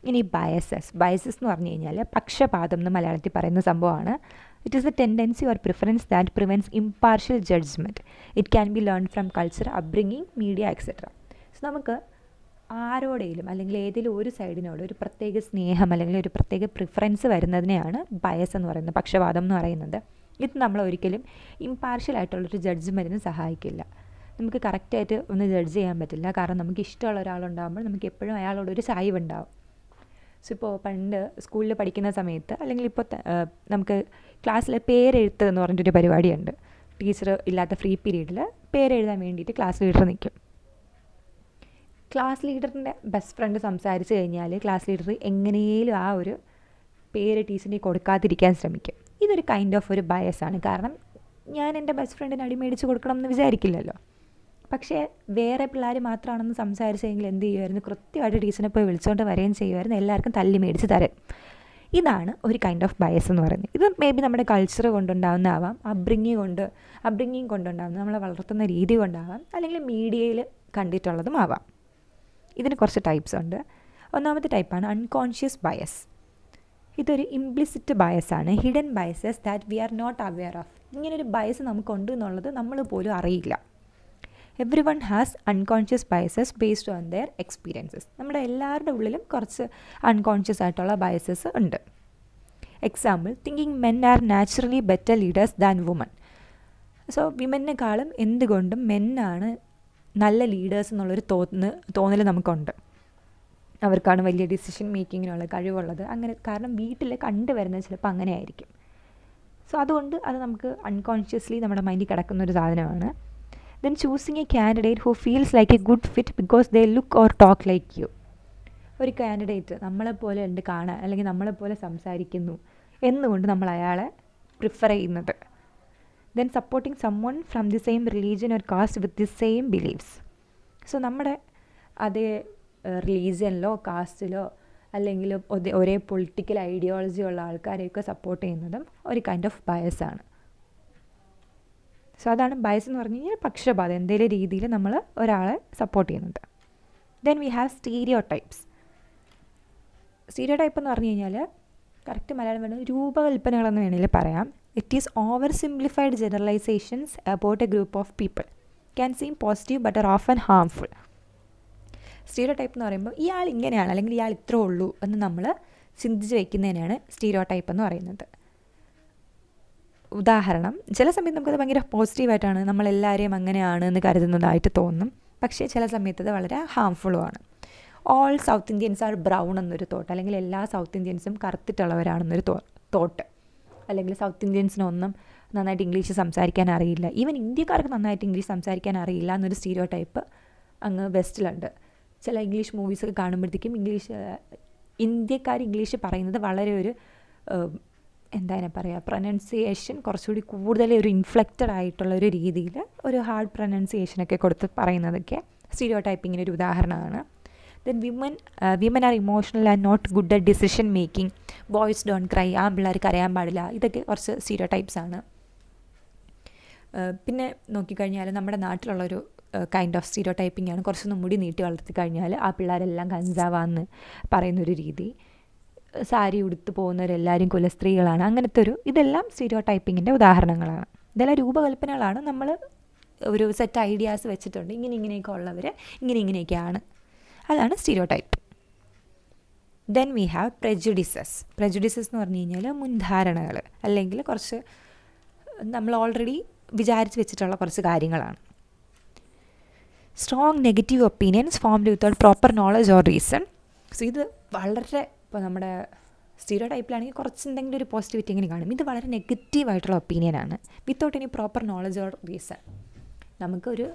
ഇനി ബയസസ് എന്ന് പറഞ്ഞു കഴിഞ്ഞാൽ പക്ഷപാതം എന്ന് മലയാളത്തിൽ പറയുന്ന സംഭവമാണ്. It is a tendency or preference that prevents impartial judgement. It can be learn from culture, upbringing, media etcetera. So നമുക്ക് ആരോടെങ്കിലും അല്ലെങ്കിൽ ഏതെങ്കിലും ഒരു സൈഡിനോട് ഒരു പ്രത്യേക സ്നേഹം അല്ലെങ്കിൽ ഒരു പ്രത്യേക പ്രിഫറൻസ് വരുന്നതിനെയാണ് ബയസ് എന്ന് പറയുന്നത്, പക്ഷപാതം എന്ന് പറയുന്നത്. ഇത് നമ്മൾ ഒരിക്കലും ഇംപാർഷ്യലായിട്ടുള്ളൊരു ജഡ്ജ്മെൻറ്റിന് സഹായിക്കില്ല. നമുക്ക് കറക്റ്റായിട്ട് ഒന്ന് ജഡ്ജ് ചെയ്യാൻ പറ്റില്ല. കാരണം നമുക്ക് ഇഷ്ടമുള്ള ഒരാളുണ്ടാകുമ്പോൾ നമുക്ക് എപ്പോഴും അയാളോടൊരു ചായ്വുണ്ടാവും. സോ ഇപ്പോൾ പണ്ട് സ്കൂളിൽ പഠിക്കുന്ന സമയത്ത് അല്ലെങ്കിൽ ഇപ്പോൾ നമുക്ക് ക്ലാസ്സിൽ പേരെഴുത്ത് എന്ന് പറഞ്ഞിട്ടൊരു പരിപാടിയുണ്ട്. ടീച്ചർ ഇല്ലാത്ത ഫ്രീ പീരീഡിൽ പേരെഴുതാൻ വേണ്ടിയിട്ട് ക്ലാസ് ലീഡർ നിൽക്കും. ക്ലാസ് ലീഡറിൻ്റെ ബെസ്റ്റ് ഫ്രണ്ട് സംസാരിച്ച് കഴിഞ്ഞാൽ ക്ലാസ് ലീഡർ എങ്ങനെയും ആ ഒരു പേര് ടീച്ചറിനെ കൊടുക്കാതിരിക്കാൻ ശ്രമിക്കും. ഇതൊരു കൈൻഡ് ഓഫ് ഒരു ബയസാണ്. കാരണം ഞാൻ എൻ്റെ ബെസ്റ്റ് ഫ്രണ്ടിന് അടി മേടിച്ച് കൊടുക്കണം എന്ന് വിചാരിക്കില്ലല്ലോ. പക്ഷേ വേറെ പിള്ളേർ മാത്രമാണെന്ന് സംസാരിച്ചെങ്കിൽ എന്ത് ചെയ്യുമായിരുന്നു? കൃത്യമായിട്ട് ടീച്ചറിനെ പോയി വിളിച്ചുകൊണ്ട് വരികയും ചെയ്യുമായിരുന്നു, എല്ലാവർക്കും തല്ലി മേടിച്ച് തരും. ഇതാണ് ഒരു കൈൻഡ് ഓഫ് ബയസ് എന്ന് പറയുന്നത്. ഇത് മേ ബി നമ്മുടെ കൾച്ചർ കൊണ്ടുണ്ടാവുന്നതാവാം, അബ്രിങ്ങിങ് കൊണ്ടുണ്ടാവുന്ന നമ്മളെ വളർത്തുന്ന രീതി കൊണ്ടാവാം, അല്ലെങ്കിൽ മീഡിയയിൽ കണ്ടിട്ടുള്ളതും ആവാം. ഇതിന് കുറച്ച് ടൈപ്സ് ഉണ്ട്. ഒന്നാമത്തെ ടൈപ്പാണ് അൺകോൺഷ്യസ് ബയസ്. ഇതൊരു ഇംപ്ലിസിറ്റ് ബയസാണ്. Hidden biases that we are not aware of. ഇങ്ങനൊരു ബയസ് നമുക്കുണ്ട് എന്നുള്ളത് നമ്മൾ പോലും അറിയില്ല. Every one has unconscious biases based on their experiences. നമ്മുടെ എല്ലാവരുടെ ഉള്ളിലും കുറച്ച് അൺകോൺഷ്യസ് ആയിട്ടുള്ള ബയസസ് ഉണ്ട്. Example, thinking men are naturally better leaders than woman. So വിമനേക്കാളും എന്തുകൊണ്ടും മെന്നാണ് നല്ല ലീഡേഴ്സ് എന്നുള്ളൊരു തോന്നൽ നമുക്കുണ്ട്. അവർക്കാണ് വലിയ ഡിസിഷൻ മേക്കിങ്ങിനുള്ള കഴിവുള്ളത്. അങ്ങനെ കാരണം വീട്ടിൽ കണ്ടുവരുന്നത് ചിലപ്പോൾ അങ്ങനെ ആയിരിക്കും. സോ അതുകൊണ്ട് അത് നമുക്ക് അൺകോൺഷ്യസ്ലി നമ്മുടെ മൈൻഡിൽ കിടക്കുന്നൊരു സാധനമാണ്. Then choosing A candidate who feels like A good fit because they look or talk like you. ഒരു കാൻഡിഡേറ്റ് നമ്മളെപ്പോലെ ഉണ്ട് കാണാൻ, അല്ലെങ്കിൽ നമ്മളെപ്പോലെ സംസാരിക്കുന്നു എന്നുകൊണ്ട് നമ്മൾ അയാളെ പ്രിഫർ ചെയ്യുന്നത്. Then supporting someone from the same religion or caste with the same beliefs. So നമ്മുടെ അതേ റിലീജിയനിലോ കാസ്റ്റിലോ അല്ലെങ്കിൽ ഒരേ പൊളിറ്റിക്കൽ ഐഡിയോളജി ഉള്ള ആൾക്കാരെയൊക്കെ സപ്പോർട്ട് ചെയ്യുന്നതും ഒരു കൈൻഡ് ഓഫ് ബയസാണ്. സോ അതാണ് ബയസ് എന്ന് പറഞ്ഞു കഴിഞ്ഞാൽ പക്ഷപാതം, എന്തെങ്കിലും രീതിയിൽ നമ്മൾ ഒരാളെ സപ്പോർട്ട് ചെയ്യുന്നത്. Then we have stereotypes. Stereotype എന്ന് പറഞ്ഞു കഴിഞ്ഞാൽ കറക്റ്റ് മലയാളം വേണം രൂപകൽപ്പനകളെന്ന് വേണമെങ്കിൽ പറയാം. It is oversimplified generalisations about a group of people can seem positive but are often harmful. Stereotype എന്ന് പറയുമ്പോൾ ഇയാൾ ഇങ്ങനെയാണ് അല്ലെങ്കിൽ ഇയാൾ ഇത്രേ ഉള്ളൂ എന്ന് നമ്മൾ ചിന്തിച്ച് വയ്ക്കുന്നതിനാണ് സ്റ്റീരിയോ ടൈപ്പ് എന്ന് പറയുന്നത്. ഉദാഹരണം, ചില സമയത്ത് നമുക്കത് ഭയങ്കര പോസിറ്റീവായിട്ടാണ്, നമ്മളെല്ലാവരെയും അങ്ങനെയാണ് എന്ന് കരുതുന്നതായിട്ട് തോന്നും. പക്ഷേ ചില സമയത്ത് അത് വളരെ ഹാംഫുള്ളുമാണ്. All South Indians are brown എന്നൊരു തോട്ട്, അല്ലെങ്കിൽ എല്ലാ സൗത്ത് ഇന്ത്യൻസും കറുത്തിട്ടുള്ളവരാണെന്നൊരു തോട്ട്, അല്ലെങ്കിൽ സൗത്ത് ഇന്ത്യൻസിനൊന്നും നന്നായിട്ട് ഇംഗ്ലീഷ് സംസാരിക്കാൻ അറിയില്ല, ഈവൻ ഇന്ത്യക്കാർക്ക് നന്നായിട്ട് ഇംഗ്ലീഷ് സംസാരിക്കാൻ അറിയില്ല എന്നൊരു സ്റ്റീരിയോ ടൈപ്പ് അങ്ങ് വെസ്റ്റിലുണ്ട്. ചില ഇംഗ്ലീഷ് മൂവീസൊക്കെ കാണുമ്പോഴത്തേക്കും ഇന്ത്യക്കാർ ഇംഗ്ലീഷ് പറയുന്നത് വളരെ ഒരു എന്താ പറയുക, പ്രൊനൗൺസിയേഷൻ കുറച്ചുകൂടി കൂടുതൽ ഒരു ഇൻഫ്ലക്റ്റഡ് ആയിട്ടുള്ളൊരു രീതിയിൽ ഒരു ഹാർഡ് പ്രൊനൗൺസിയേഷനൊക്കെ കൊടുത്ത് പറയുന്നതൊക്കെ സ്റ്റീരിയോ ടൈപ്പിങ്ങിന് ഒരു ഉദാഹരണമാണ്. Then women are emotional and not good at decision making, boys don't cry, ആ പിള്ളേർക്ക് അറിയാൻ പാടില്ല. ഇതൊക്കെ കുറച്ച് സ്റ്റീരിയോ ടൈപ്സാണ്. പിന്നെ നോക്കിക്കഴിഞ്ഞാൽ നമ്മുടെ നാട്ടിലുള്ളൊരു കൈൻഡ് ഓഫ് സ്റ്റീരിയോ ടൈപ്പിംഗ് ആണ്, കുറച്ചൊന്നും മുടി നീട്ടി വളർത്തി കഴിഞ്ഞാൽ ആ പിള്ളേരെല്ലാം കഞ്ചാവാന്ന് പറയുന്നൊരു രീതി, സാരി ഉടുത്ത് പോകുന്നവരെല്ലാവരും കുലസ്ത്രീകളാണ്, അങ്ങനത്തെ ഇതെല്ലാം സ്റ്റീരിയോ ടൈപ്പിങ്ങിൻ്റെ ഉദാഹരണങ്ങളാണ്. ഇതെല്ലാം രൂപകൽപ്പനകളാണ്. നമ്മൾ ഒരു സെറ്റ് ഐഡിയാസ് വെച്ചിട്ടുണ്ട്, ഇങ്ങനെയൊക്കെ ഉള്ളവർ ഇങ്ങനെയൊക്കെയാണ്, അതാണ് stereo type. Then we have prejudices. Prejudices എന്ന് പറഞ്ഞു കഴിഞ്ഞാൽ മുൻധാരണകൾ, അല്ലെങ്കിൽ കുറച്ച് നമ്മൾ ഓൾറെഡി വിചാരിച്ച് വെച്ചിട്ടുള്ള കുറച്ച് കാര്യങ്ങളാണ്. Strong negative opinions formed without proper knowledge or reason. So ഇത് വളരെ, ഇപ്പോൾ നമ്മുടെ സ്റ്റീരിയോ ടൈപ്പിലാണെങ്കിൽ കുറച്ച് എന്തെങ്കിലും ഒരു പോസിറ്റിവിറ്റി എങ്ങനെ കാണും. ഇത് വളരെ നെഗറ്റീവായിട്ടുള്ള ഒപ്പീനിയനാണ്, without any proper knowledge or reason. നമുക്കൊരു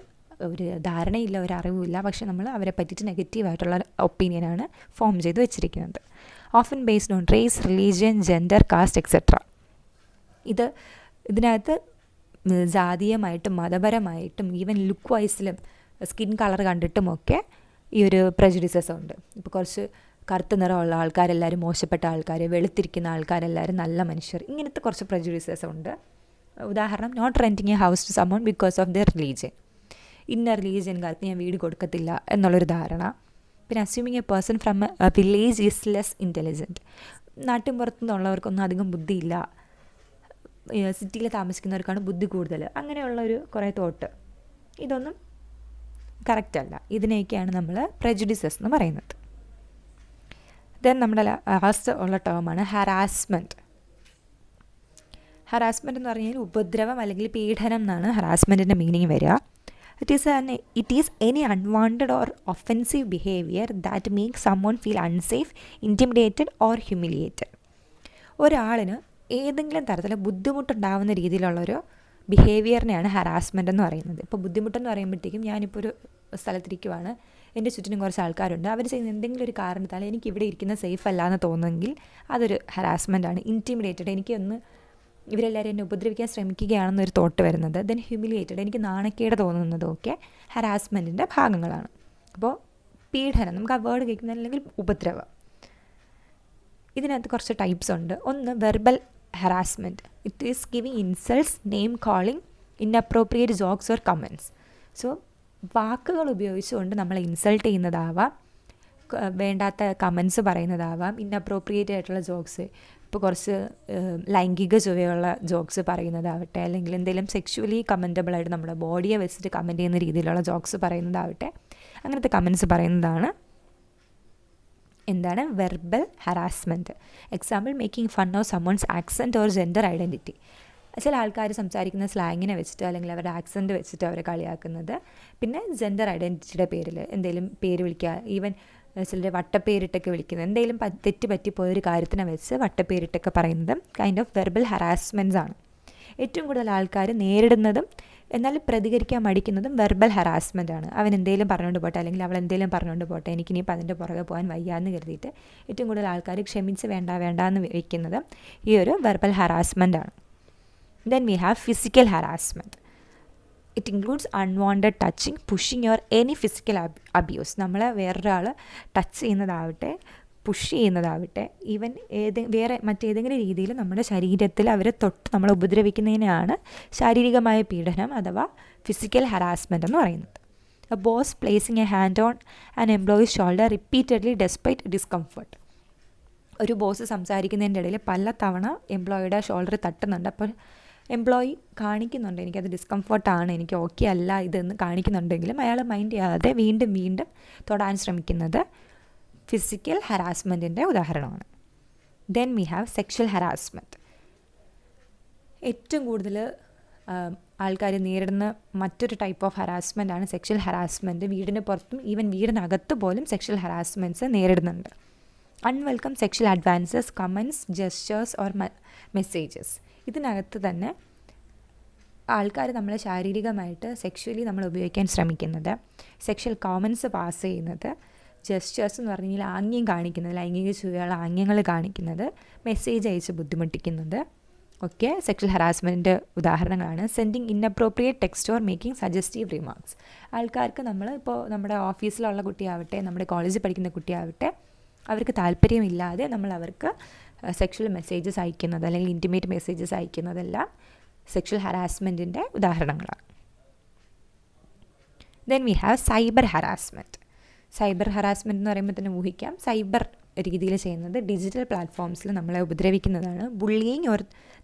ധാരണയില്ല, ഒരു അറിവുമില്ല, പക്ഷെ നമ്മൾ അവരെ പറ്റിയിട്ട് നെഗറ്റീവായിട്ടുള്ള ഒപ്പീനിയനാണ് ഫോം ചെയ്ത് വെച്ചിരിക്കുന്നത്. Often based on race, religion, gender, caste etcetera. ഇതിനകത്ത് ജാതീയമായിട്ടും മതപരമായിട്ടും ഈവൻ ലുക്ക് വൈസിലും സ്കിൻ കളർ കണ്ടിട്ടുമൊക്കെ ഈ ഒരു പ്രജുഡിസസ് ഉണ്ട്. ഇപ്പോൾ കുറച്ച് കറുത്ത നിറമുള്ള ആൾക്കാരെല്ലാവരും മോശപ്പെട്ട ആൾക്കാർ, വെളുത്തിരിക്കുന്ന ആൾക്കാരെല്ലാവരും നല്ല മനുഷ്യർ, ഇങ്ങനത്തെ കുറച്ച് പ്രജുഡിസസ് ഉണ്ട്. ഉദാഹരണം, not renting a house to someone because of their religion. ഇന്ന റിലീജിയൻകാർക്ക് ഞാൻ വീട് കൊടുക്കത്തില്ല എന്നുള്ളൊരു ധാരണ. പിന്നെ assuming a person from a village is less intelligent. നാട്ടിൻ പുറത്തുനിന്നുള്ളവർക്കൊന്നും അധികം ബുദ്ധിയില്ല, സിറ്റിയിൽ താമസിക്കുന്നവർക്കാണ് ബുദ്ധി കൂടുതൽ, അങ്ങനെയുള്ളൊരു കുറേ തോട്ട്. ഇതൊന്നും കറക്റ്റ് അല്ല. ഇതിനെയൊക്കെയാണ് നമ്മൾ പ്രെജുഡിസസ് എന്ന് പറയുന്നത്. ദെൻ നമ്മുടെ ലാസ്റ്റ് ഉള്ള ടേമാണ് ഹറാസ്മെൻറ്റ്. ഹറാസ്മെൻറ്റ് എന്ന് പറഞ്ഞു കഴിഞ്ഞാൽ ഉപദ്രവം അല്ലെങ്കിൽ പീഡനം എന്നാണ് ഹറാസ്മെൻറ്റിൻ്റെ മീനിങ് വരിക. It is any unwanted or offensive behavior that makes someone feel unsafe, intimidated or humiliated. ഒരാളിന് ഏതെങ്കിലും തരത്തിൽ ബുദ്ധിമുട്ടുണ്ടാകുന്ന രീതിയിലുള്ളൊരു ബിഹേവിയറിനെയാണ് ഹറാസ്മെൻ്റ് എന്ന് പറയുന്നത്. ഇപ്പോൾ ബുദ്ധിമുട്ടെന്ന് പറയുമ്പോഴത്തേക്കും ഞാനിപ്പോൾ ഒരു സ്ഥലത്തിരിക്കുവാണ്, എൻ്റെ ചുറ്റിനും കുറച്ച് ആൾക്കാരുണ്ട്, അവർ ചെയ്യുന്ന എന്തെങ്കിലും ഒരു കാരണത്താൽ എനിക്ക് ഇവിടെ ഇരിക്കുന്ന സേഫ് അല്ല എന്ന് തോന്നുമെങ്കിൽ അതൊരു ഹറാസ്മെൻ്റാണ്. ഇൻറ്റിമിഡേറ്റഡ്, എനിക്കൊന്ന് ഇവരെല്ലാവരും എന്നെ ഉപദ്രവിക്കാൻ ശ്രമിക്കുകയാണെന്നൊരു തോട്ട് വരുന്നത്. ദെൻ ഹ്യൂമിലിയേറ്റഡ്, എനിക്ക് നാണക്കേട് തോന്നുന്നതൊക്കെ ഹറാസ്മെൻറ്റിൻ്റെ ഭാഗങ്ങളാണ്. അപ്പോൾ പീഡനം, നമുക്ക് ആ വേർഡ് കേൾക്കുന്ന അല്ലെങ്കിൽ ഉപദ്രവം. ഇതിനകത്ത് കുറച്ച് ടൈപ്സ് ഉണ്ട്. ഒന്ന് verbal harassment. It is giving insults, name calling, inappropriate jokes or comments. So വാക്കുകൾ ഉപയോഗിച്ചുകൊണ്ട് നമ്മളെ ഇൻസൾട്ട് ചെയ്യുന്നതാവാം, വേണ്ടാത്ത കമൻസ് പറയുന്നതാവാം, ഇൻഅപ്രോപ്രിയേറ്റ് ആയിട്ടുള്ള ജോക്സ്, ഇപ്പോൾ കുറച്ച് ലൈംഗിക ചുവയുള്ള ജോക്സ് പറയുന്നതാവട്ടെ, അല്ലെങ്കിൽ എന്തെങ്കിലും സെക്ഷുവലി കമൻറ്റബിളായിട്ട് നമ്മുടെ ബോഡിയെ വെച്ചിട്ട് കമൻറ്റ് ചെയ്യുന്ന രീതിയിലുള്ള ജോക്സ് പറയുന്നതാവട്ടെ, അങ്ങനത്തെ കമൻസ് പറയുന്നതാണ് എന്താണ് verbal harassment. Example, making fun of someone's accent or gender identity. ചില ആൾക്കാർ സംസാരിക്കുന്ന സ്ലാങ്ങിനെ വെച്ചിട്ട് അല്ലെങ്കിൽ അവരുടെ ആക്സെൻറ്റ് വെച്ചിട്ട് അവരെ കളിയാക്കുന്നത്. പിന്നെ ജെൻഡർ ഐഡൻറ്റിറ്റിയുടെ പേരിൽ എന്തെങ്കിലും പേര് വിളിക്കുക, ഈവൻ ചിലർ വട്ടപ്പേരിട്ടൊക്കെ വിളിക്കുന്നത്, എന്തെങ്കിലും തെറ്റ് പറ്റിപ്പോയൊരു കാര്യത്തിനെ വെച്ച് വട്ടപ്പേരിട്ടൊക്കെ പറയുന്നത് കൈൻഡ് ഓഫ് വെർബൽ ഹറാസ്മെൻറ്റ്സ് ആണ്. ഏറ്റവും കൂടുതൽ ആൾക്കാർ നേരിടുന്നതും എന്നാൽ പ്രതികരിക്കാൻ മടിക്കുന്നതും വെർബൽ ഹറാസ്മെൻ്റ് ആണ്. അവൻ എന്തെങ്കിലും പറഞ്ഞുകൊണ്ട് പോട്ടെ അല്ലെങ്കിൽ അവൾ എന്തെങ്കിലും പറഞ്ഞുകൊണ്ട് പോട്ടെ, എനിക്കിനിയിപ്പോൾ അതിൻ്റെ പുറകെ പോകാൻ വയ്യാന്ന് കരുതിയിട്ട് ഏറ്റവും കൂടുതൽ ആൾക്കാർ ക്ഷമിച്ച് വേണ്ടാന്ന് വയ്ക്കുന്നത് ഈ ഒരു വെർബൽ ഹറാസ്മെൻ്റ് ആണ്. Then we have physical harassment. It includes unwanted touching, pushing or any physical abuse. നമ്മളെ വേറൊരാൾ ടച്ച് ചെയ്യുന്നതാവട്ടെ, പുഷ് ചെയ്യുന്നതാവട്ടെ, ഈവൻ വേറെ മറ്റേതെങ്കിലും രീതിയിൽ നമ്മുടെ ശരീരത്തിൽ അവരെ തൊട്ട് നമ്മളെ ഉപദ്രവിക്കുന്നതിനാണ് ശാരീരികമായ പീഡനം അഥവാ ഫിസിക്കൽ ഹറാസ്മെൻ്റ് എന്ന് പറയുന്നത്. A boss placing A hand on an employees shoulder repeatedly despite discomfort. ഒരു ബോസ് സംസാരിക്കുന്നതിൻ്റെ ഇടയിൽ പല തവണ എംപ്ലോയിയുടെ ഷോൾഡർ തട്ടുന്നുണ്ട്. അപ്പോൾ എംപ്ലോയി കാണിക്കുന്നുണ്ട് എനിക്കത് ഡിസ്കംഫർട്ടാണ്, എനിക്ക് ഓക്കെ അല്ല ഇതെന്ന് കാണിക്കുന്നുണ്ടെങ്കിലും അയാൾ മൈൻഡ് ചെയ്യാതെ വീണ്ടും തൊടാൻ ശ്രമിക്കുന്നത് ഫിസിക്കൽ ഹറാസ്മെൻറ്റിൻ്റെ ഉദാഹരണമാണ്. Then we have sexual harassment. ഏറ്റവും കൂടുതൽ ആൾക്കാർ നേരിടുന്ന മറ്റൊരു ടൈപ്പ് ഓഫ് ഹറാസ്മെൻ്റ് ആണ് സെക്ഷൽ ഹറാസ്മെൻറ്റ്. വീടിന് പുറത്തും ഈവൻ വീടിനകത്ത് പോലും സെക്ഷൽ ഹറാസ്മെൻറ്റ്സ് നേരിടുന്നുണ്ട്. Unwelcome sexual advances, comments, gestures or messages. ഇതിനകത്ത് തന്നെ ആൾക്കാർ നമ്മളെ ശാരീരികമായിട്ട് സെക്ഷുവലി നമ്മൾ ഉപയോഗിക്കാൻ ശ്രമിക്കുന്നത്, സെക്ഷൽ കോമൻസ് പാസ് ചെയ്യുന്നത്, ജെസ്റ്റേഴ്സ് എന്ന് പറഞ്ഞു കഴിഞ്ഞാൽ ആംഗ്യം കാണിക്കുന്നത്, ലൈംഗിക ചുവയുള്ള ആംഗ്യങ്ങൾ കാണിക്കുന്നത്, മെസ്സേജ് അയച്ച് ബുദ്ധിമുട്ടിക്കുന്നത് ഒക്കെ സെക്ഷൽ ഹറാസ്മെൻറ്റിൻ്റെ ഉദാഹരണങ്ങളാണ്. Sending inappropriate text or making suggestive remarks. ആൾക്കാർക്ക് നമ്മൾ ഇപ്പോൾ നമ്മുടെ ഓഫീസിലുള്ള കുട്ടിയാവട്ടെ, നമ്മുടെ കോളേജിൽ പഠിക്കുന്ന കുട്ടിയാവട്ടെ, അവർക്ക് താല്പര്യമില്ലാതെ നമ്മൾ അവർക്ക് സെക്ഷൽ മെസ്സേജസ് അയക്കുന്നത് അല്ലെങ്കിൽ ഇൻറ്റിമേറ്റ് മെസ്സേജസ് അയക്കുന്നതെല്ലാം സെക്ഷൽ ഹറാസ്മെൻറ്റിൻ്റെ ഉദാഹരണങ്ങളാണ്. Then we have cyber harassment. Cyber harassment എന്ന് പറയുമ്പോൾ തന്നെ ഊഹിക്കാം, സൈബർ രീതിയിൽ ചെയ്യുന്നത് ഡിജിറ്റൽ പ്ലാറ്റ്ഫോംസിൽ നമ്മളെ ഉപദ്രവിക്കുന്നതാണ്. Bullying or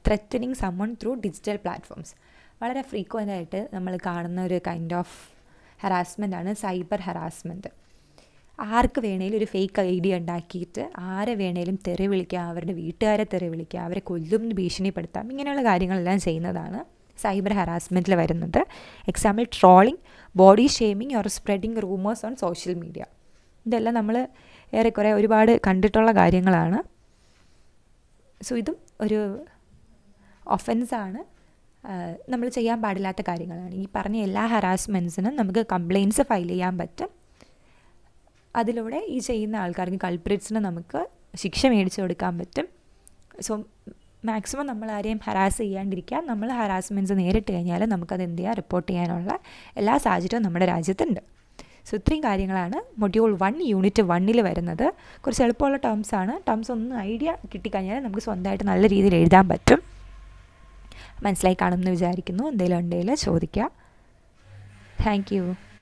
threatening someone through digital platforms. വളരെ ഫ്രീക്വൻ്റ് ആയിട്ട് നമ്മൾ കാണുന്ന ഒരു കൈൻഡ് ഓഫ് ഹറാസ്മെൻ്റ് ആണ് സൈബർ ഹറാസ്മെൻറ്റ്. ആർക്ക് വേണേലും ഒരു ഫേക്ക് ID ഉണ്ടാക്കിയിട്ട് ആരെ വേണേലും തെറി വിളിക്കാം, അവരുടെ വീട്ടുകാരെ തെറി വിളിക്കാം, അവരെ കൊല്ലും ഭീഷണിപ്പെടുത്താം, ഇങ്ങനെയുള്ള കാര്യങ്ങളെല്ലാം ചെയ്യുന്നതാണ് സൈബർ ഹറാസ്മെൻറ്റിൽ വരുന്നത്. Example trolling, body shaming or spreading rumours on social media. ഇതെല്ലാം നമ്മൾ ഏറെക്കുറെ ഒരുപാട് കണ്ടിട്ടുള്ള കാര്യങ്ങളാണ്. സോ ഇതും ഒരു ഒഫൻസാണ്, നമ്മൾ ചെയ്യാൻ പാടില്ലാത്ത കാര്യങ്ങളാണ്. ഈ പറഞ്ഞ എല്ലാ ഹറാസ്മെൻറ്റ്സിനും നമുക്ക് കംപ്ലയിൻറ്റ്സ് ഫയൽ ചെയ്യാൻ പറ്റും. അതിലൂടെ ഈ ചെയ്യുന്ന ആൾക്കാർക്ക്, കൾപ്രിറ്റ്സിന് നമുക്ക് ശിക്ഷ മേടിച്ചു കൊടുക്കാൻ പറ്റും. സോ മാക്സിമം നമ്മൾ ആരെയും ഹറാസ് ചെയ്യാണ്ടിരിക്കുക. നമ്മൾ ഹറാസ്മെൻറ്റ്സ് നേരിട്ട് കഴിഞ്ഞാൽ നമുക്കത് എന്ത് ചെയ്യുക, റിപ്പോർട്ട് ചെയ്യാനുള്ള എല്ലാ സാഹചര്യവും നമ്മുടെ രാജ്യത്തുണ്ട്. സോ ഇത്രയും കാര്യങ്ങളാണ് മൊഡ്യൂൾ 1 യൂണിറ്റ് 1 വരുന്നത്. കുറച്ച് എളുപ്പമുള്ള ടേംസാണ്. ടേംസ് ഒന്ന് ഐഡിയ കിട്ടിക്കഴിഞ്ഞാൽ നമുക്ക് സ്വന്തമായിട്ട് നല്ല രീതിയിൽ എഴുതാൻ പറ്റും. മനസ്സിലായി കാണുമെന്ന് വിചാരിക്കുന്നു. എന്തെങ്കിലും ഉണ്ടെങ്കിൽ ചോദിക്കുക. Thank you.